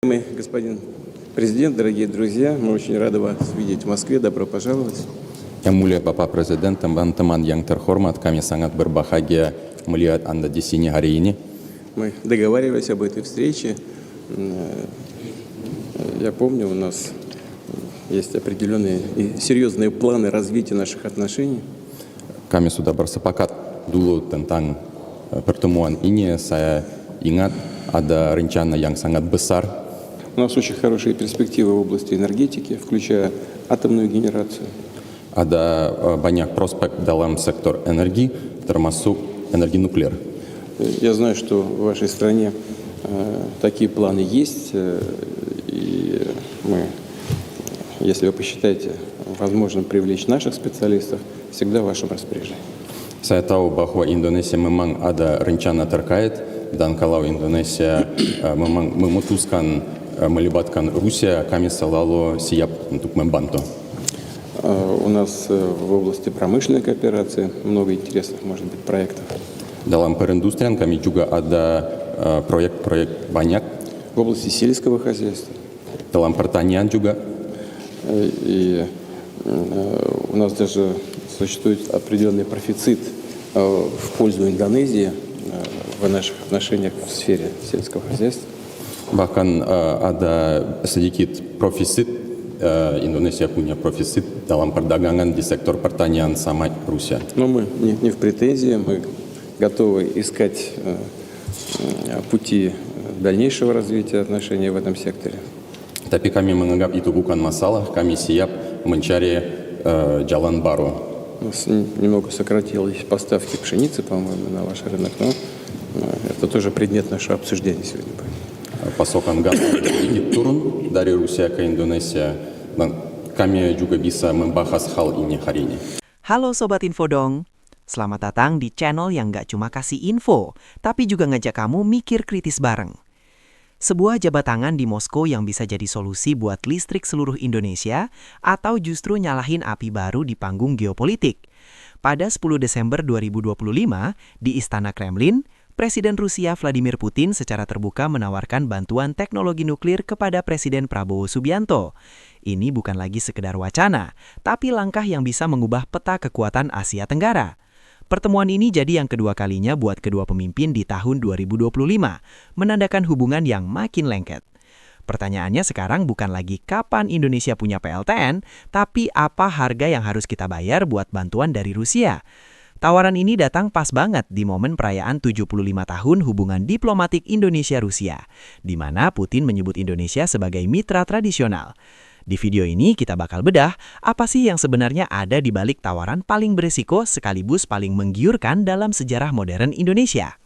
Господин президент, дорогие друзья, мы очень рады вас видеть в Москве. Добро пожаловать. Yang mulia Bapak Presiden, teman-teman yang terhormat, kami sangat berbahagia melihat Anda di sini hari ini. Мы договаривались об этой встрече. Я помню, у нас есть определенные и серьезные планы развития наших отношений. Kami sudah bersepakat dulu tentang pertemuan ini. Saya ingat ada rencana yang sangat besar. У нас очень хорошие перспективы в области энергетики, включая атомную генерацию. Ada banyak prospek dalam sektor energi, termasuk energi nuklir. Я знаю, что в вашей стране такие планы есть, и мы, если вы посчитаете возможным привлечь наших специалистов, всегда в вашем распоряжении. Saya tahu bahwa Indonesia memang ada rencana terkait, dan kalau Indonesia memang memutuskan melibatkan Rusia, kami selalu siap untuk membantu. У нас в области промышленной кооперации много интересных, может быть, проектов. Dalam perindustrian kami juga ada proyek-proyek banyak. В области сельского хозяйства. Dalam pertanian juga. И у нас даже существует определенный профицит в пользу Индонезии в наших отношениях в сфере сельского хозяйства. Bahkan ada sedikit profisit, Indonesia punya profisit dalam perdagangan di sektor pertanian sama Rusia. Но мы не в претензии, мы готовы искать пути дальнейшего развития отношений в этом секторе. Tapi kami menganggap itu bukan masalah, kami siap mencari jalan baru. У нас немного сократились поставки пшеницы, по-моему, на ваш рынок, но это тоже предмет нашего обсуждения сегодня будет. Pasokan gas sedikit turun dari Rusia ke Indonesia, dan kami juga bisa membahas hal ini hari ini. Halo Sobat Infodong, selamat datang di channel yang gak cuma kasih info, tapi juga ngajak kamu mikir kritis bareng. Sebuah jabat tangan di Moskow yang bisa jadi solusi buat listrik seluruh Indonesia, atau justru nyalahin api baru di panggung geopolitik. Pada 10 Desember 2025, di Istana Kremlin, Presiden Rusia Vladimir Putin secara terbuka menawarkan bantuan teknologi nuklir kepada Presiden Prabowo Subianto. Ini bukan lagi sekedar wacana, tapi langkah yang bisa mengubah peta kekuatan Asia Tenggara. Pertemuan ini jadi yang kedua kalinya buat kedua pemimpin di tahun 2025, menandakan hubungan yang makin lengket. Pertanyaannya sekarang bukan lagi kapan Indonesia punya PLTN, tapi apa harga yang harus kita bayar buat bantuan dari Rusia. Tawaran ini datang pas banget di momen perayaan 75 tahun hubungan diplomatik Indonesia-Rusia, di mana Putin menyebut Indonesia sebagai mitra tradisional. Di video ini kita bakal bedah apa sih yang sebenarnya ada di balik tawaran paling beresiko sekaligus paling menggiurkan dalam sejarah modern Indonesia.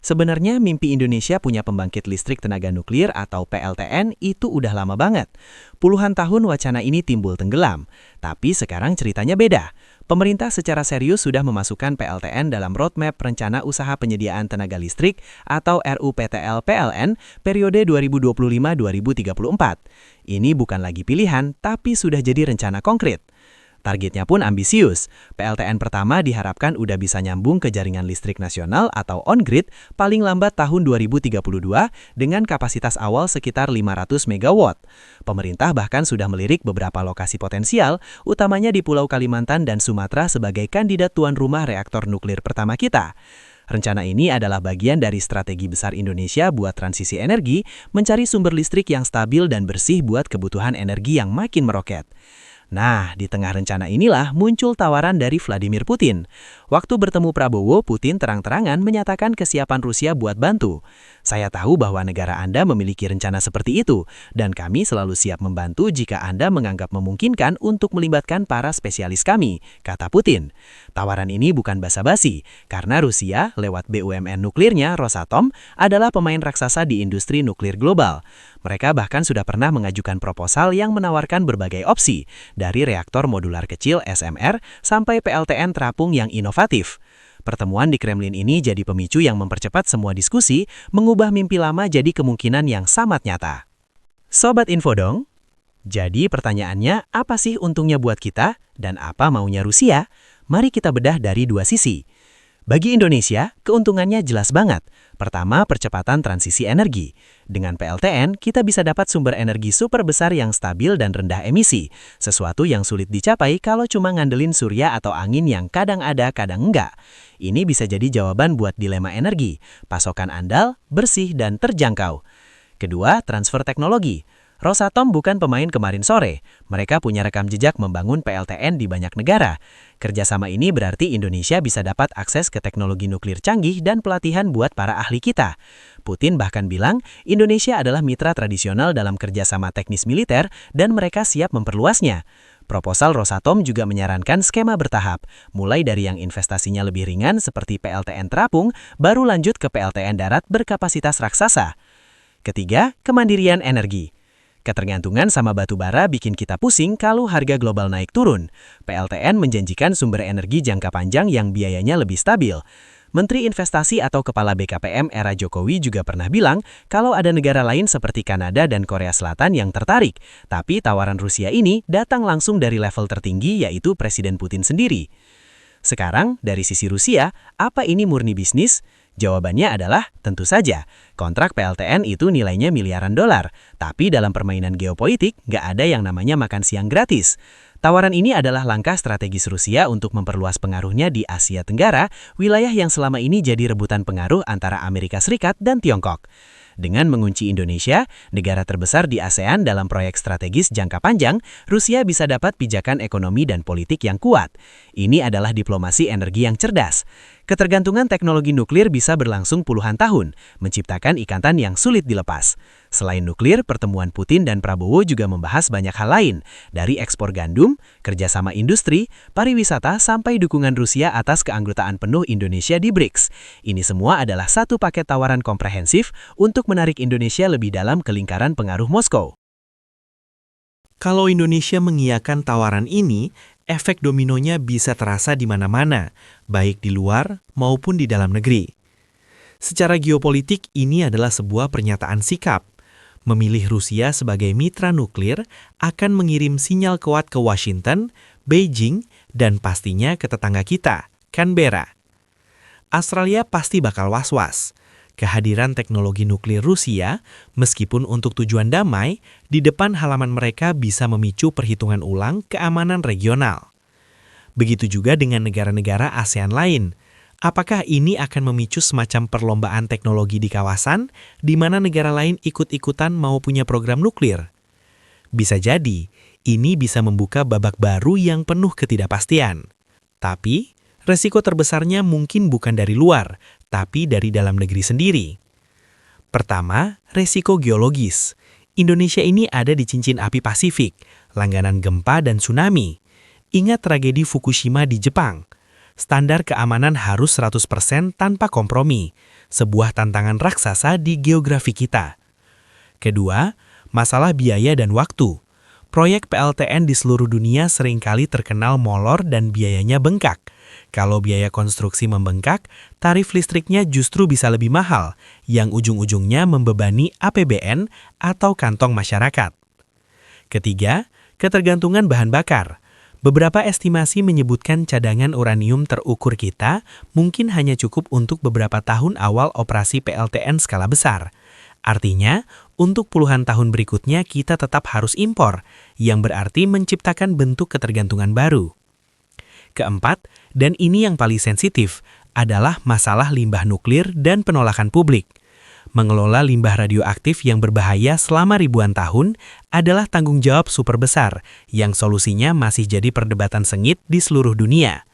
Sebenarnya mimpi Indonesia punya pembangkit listrik tenaga nuklir atau PLTN itu udah lama banget. Puluhan tahun wacana ini timbul tenggelam, tapi sekarang ceritanya beda. Pemerintah secara serius sudah memasukkan PLTN dalam roadmap Rencana Usaha Penyediaan Tenaga Listrik atau RUPTL-PLN periode 2025-2034. Ini bukan lagi pilihan, tapi sudah jadi rencana konkret. Targetnya pun ambisius. PLTN pertama diharapkan udah bisa nyambung ke jaringan listrik nasional atau on-grid paling lambat tahun 2032 dengan kapasitas awal sekitar 500 MW. Pemerintah bahkan sudah melirik beberapa lokasi potensial, utamanya di Pulau Kalimantan dan Sumatera sebagai kandidat tuan rumah reaktor nuklir pertama kita. Rencana ini adalah bagian dari strategi besar Indonesia buat transisi energi, mencari sumber listrik yang stabil dan bersih buat kebutuhan energi yang makin meroket. Nah, di tengah rencana inilah muncul tawaran dari Vladimir Putin. Waktu bertemu Prabowo, Putin terang-terangan menyatakan kesiapan Rusia buat bantu. Saya tahu bahwa negara Anda memiliki rencana seperti itu, dan kami selalu siap membantu jika Anda menganggap memungkinkan untuk melibatkan para spesialis kami, kata Putin. Tawaran ini bukan basa-basi, karena Rusia, lewat BUMN nuklirnya, Rosatom, adalah pemain raksasa di industri nuklir global. Mereka bahkan sudah pernah mengajukan proposal yang menawarkan berbagai opsi, dari reaktor modular kecil SMR sampai PLTN terapung yang inovatif. Pertemuan di Kremlin ini jadi pemicu yang mempercepat semua diskusi, mengubah mimpi lama jadi kemungkinan yang sangat nyata. Sobat Infodong, jadi pertanyaannya apa sih untungnya buat kita dan apa maunya Rusia? Mari kita bedah dari dua sisi. Bagi Indonesia, keuntungannya jelas banget. Pertama, percepatan transisi energi. Dengan PLTN, kita bisa dapat sumber energi super besar yang stabil dan rendah emisi, sesuatu yang sulit dicapai kalau cuma ngandelin surya atau angin yang kadang ada, kadang enggak. Ini bisa jadi jawaban buat dilema energi, pasokan andal, bersih, dan terjangkau. Kedua, transfer teknologi. Rosatom bukan pemain kemarin sore. Mereka punya rekam jejak membangun PLTN di banyak negara. Kerjasama ini berarti Indonesia bisa dapat akses ke teknologi nuklir canggih dan pelatihan buat para ahli kita. Putin bahkan bilang Indonesia adalah mitra tradisional dalam kerjasama teknis militer dan mereka siap memperluasnya. Proposal Rosatom juga menyarankan skema bertahap, mulai dari yang investasinya lebih ringan seperti PLTN terapung, baru lanjut ke PLTN darat berkapasitas raksasa. Ketiga, kemandirian energi. Ketergantungan sama batu bara bikin kita pusing kalau harga global naik turun. PLTN menjanjikan sumber energi jangka panjang yang biayanya lebih stabil. Menteri Investasi atau Kepala BKPM era Jokowi juga pernah bilang kalau ada negara lain seperti Kanada dan Korea Selatan yang tertarik. Tapi tawaran Rusia ini datang langsung dari level tertinggi yaitu Presiden Putin sendiri. Sekarang, dari sisi Rusia, apa ini murni bisnis? Jawabannya adalah tentu saja. Kontrak PLTN itu nilainya miliaran dolar, tapi dalam permainan geopolitik nggak ada yang namanya makan siang gratis. Tawaran ini adalah langkah strategis Rusia untuk memperluas pengaruhnya di Asia Tenggara, wilayah yang selama ini jadi rebutan pengaruh antara Amerika Serikat dan Tiongkok. Dengan mengunci Indonesia, negara terbesar di ASEAN dalam proyek strategis jangka panjang, Rusia bisa dapat pijakan ekonomi dan politik yang kuat. Ini adalah diplomasi energi yang cerdas. Ketergantungan teknologi nuklir bisa berlangsung puluhan tahun, menciptakan ikatan yang sulit dilepas. Selain nuklir, pertemuan Putin dan Prabowo juga membahas banyak hal lain, dari ekspor gandum, kerjasama industri, pariwisata, sampai dukungan Rusia atas keanggotaan penuh Indonesia di BRICS. Ini semua adalah satu paket tawaran komprehensif untuk menarik Indonesia lebih dalam ke lingkaran pengaruh Moskow. Kalau Indonesia mengiyakan tawaran ini, efek dominonya bisa terasa di mana-mana, baik di luar maupun di dalam negeri. Secara geopolitik, ini adalah sebuah pernyataan sikap. Memilih Rusia sebagai mitra nuklir akan mengirim sinyal kuat ke Washington, Beijing, dan pastinya ke tetangga kita, Canberra. Australia pasti bakal was-was. Kehadiran teknologi nuklir Rusia, meskipun untuk tujuan damai, di depan halaman mereka bisa memicu perhitungan ulang keamanan regional. Begitu juga dengan negara-negara ASEAN lain. Apakah ini akan memicu semacam perlombaan teknologi di kawasan, di mana negara lain ikut-ikutan mau punya program nuklir? Bisa jadi, ini bisa membuka babak baru yang penuh ketidakpastian. Tapi, resiko terbesarnya mungkin bukan dari luar, tapi dari dalam negeri sendiri. Pertama, resiko geologis. Indonesia ini ada di cincin api Pasifik, langganan gempa dan tsunami. Ingat tragedi Fukushima di Jepang. Standar keamanan harus 100% tanpa kompromi, sebuah tantangan raksasa di geografi kita. Kedua, masalah biaya dan waktu. Proyek PLTN di seluruh dunia seringkali terkenal molor dan biayanya bengkak. Kalau biaya konstruksi membengkak, tarif listriknya justru bisa lebih mahal, yang ujung-ujungnya membebani APBN atau kantong masyarakat. Ketiga, ketergantungan bahan bakar. Beberapa estimasi menyebutkan cadangan uranium terukur kita mungkin hanya cukup untuk beberapa tahun awal operasi PLTN skala besar. Artinya, untuk puluhan tahun berikutnya kita tetap harus impor, yang berarti menciptakan bentuk ketergantungan baru. Keempat, dan ini yang paling sensitif, adalah masalah limbah nuklir dan penolakan publik. Mengelola limbah radioaktif yang berbahaya selama ribuan tahun adalah tanggung jawab super besar, yang solusinya masih jadi perdebatan sengit di seluruh dunia.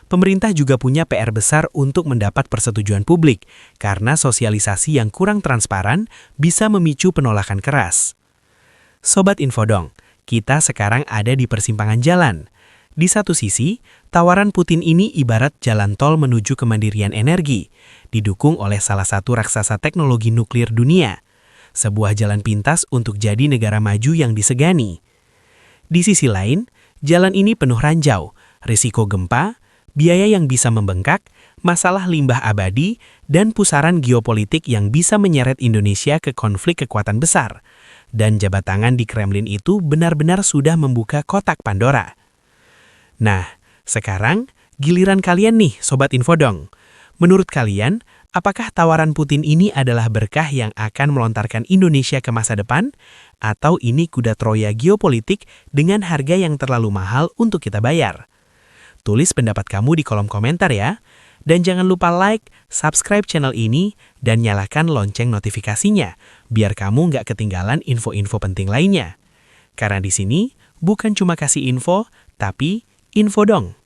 Pemerintah juga punya PR besar untuk mendapat persetujuan publik, karena sosialisasi yang kurang transparan bisa memicu penolakan keras. Sobat Infodong, kita sekarang ada di persimpangan jalan. Di satu sisi, tawaran Putin ini ibarat jalan tol menuju kemandirian energi, didukung oleh salah satu raksasa teknologi nuklir dunia, sebuah jalan pintas untuk jadi negara maju yang disegani. Di sisi lain, jalan ini penuh ranjau, risiko gempa, biaya yang bisa membengkak, masalah limbah abadi, dan pusaran geopolitik yang bisa menyeret Indonesia ke konflik kekuatan besar. Dan jabat tangan di Kremlin itu benar-benar sudah membuka kotak Pandora. Nah, sekarang giliran kalian nih, Sobat Infodong. Menurut kalian, apakah tawaran Putin ini adalah berkah yang akan melontarkan Indonesia ke masa depan? Atau ini kuda Troya geopolitik dengan harga yang terlalu mahal untuk kita bayar? Tulis pendapat kamu di kolom komentar ya. Dan jangan lupa like, subscribe channel ini, dan nyalakan lonceng notifikasinya, biar kamu nggak ketinggalan info-info penting lainnya. Karena di sini, bukan cuma kasih info, tapi info dong.